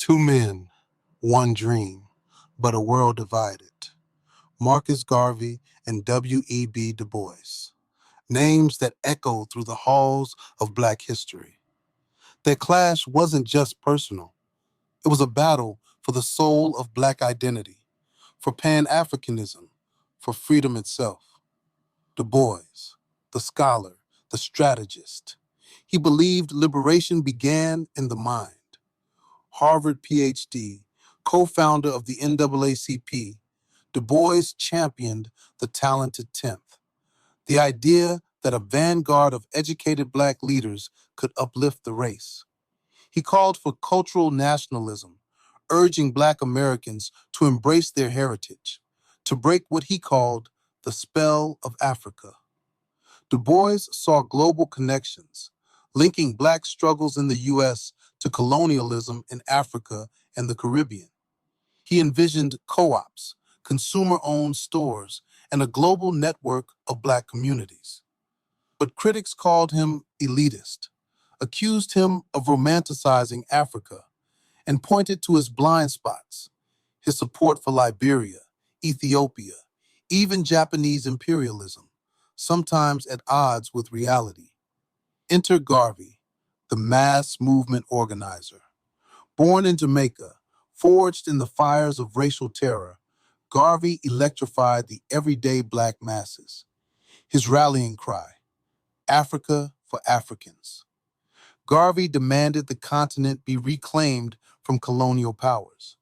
Two men, one dream, but a world divided. Marcus Garvey and W.E.B. Du Bois. Names that echo through the halls of Black history. Their clash wasn't just personal. It was a battle for the soul of Black identity, for Pan-Africanism, for freedom itself. Du Bois, the scholar, the strategist. He believed liberation began in the mind. Harvard PhD, co-founder of the NAACP, Du Bois championed the talented 10th, the idea that a vanguard of educated Black leaders could uplift the race. He called for cultural nationalism, urging Black Americans to embrace their heritage, to break what he called the spell of Africa. Du Bois saw global connections, linking Black struggles in the U.S. to colonialism in Africa and the Caribbean. He envisioned co-ops, consumer-owned stores, and a global network of Black communities. But critics called him elitist, accused him of romanticizing Africa, and pointed to his blind spots, his support for Liberia, Ethiopia, even Japanese imperialism, sometimes at odds with reality. Enter Garvey, the mass movement organizer. Born in Jamaica, forged in the fires of racial terror, Garvey electrified the everyday Black masses. His rallying cry, Africa for Africans. Garvey demanded the continent be reclaimed from colonial powers.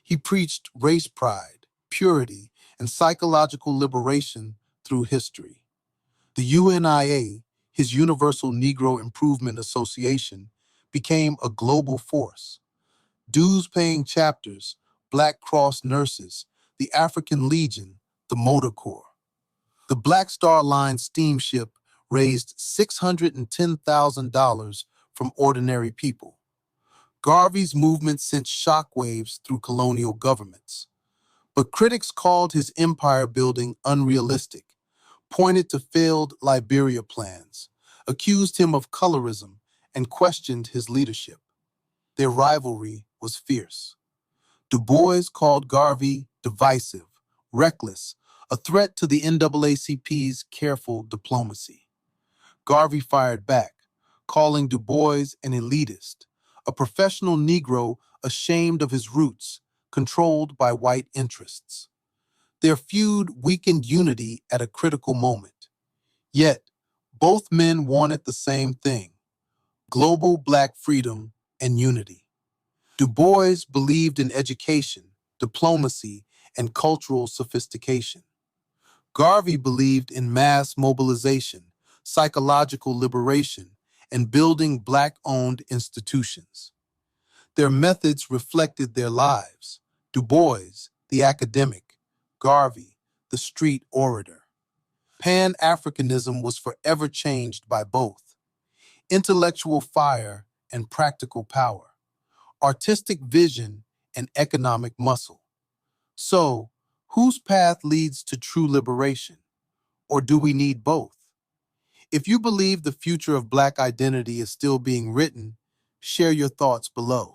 He preached race pride, purity, and psychological liberation through history. The UNIA, his Universal Negro Improvement Association, became a global force. Dues-paying chapters, Black Cross nurses, the African Legion, the Motor Corps. The Black Star Line steamship raised $610,000 from ordinary people. Garvey's movement sent shockwaves through colonial governments. But critics called his empire building unrealistic, pointed to failed Liberia plans, accused him of colorism, and questioned his leadership. Their rivalry was fierce. Du Bois called Garvey divisive, reckless, a threat to the NAACP's careful diplomacy. Garvey fired back, calling Du Bois an elitist, a professional Negro ashamed of his roots, controlled by white interests. Their feud weakened unity at a critical moment. Yet, both men wanted the same thing: global Black freedom and unity. Du Bois believed in education, diplomacy, and cultural sophistication. Garvey believed in mass mobilization, psychological liberation, and building Black-owned institutions. Their methods reflected their lives. Du Bois, the academic; Garvey, the street orator. Pan-Africanism was forever changed by both. Intellectual fire and practical power. Artistic vision and economic muscle. So, whose path leads to true liberation? Or do we need both? If you believe the future of Black identity is still being written, share your thoughts below.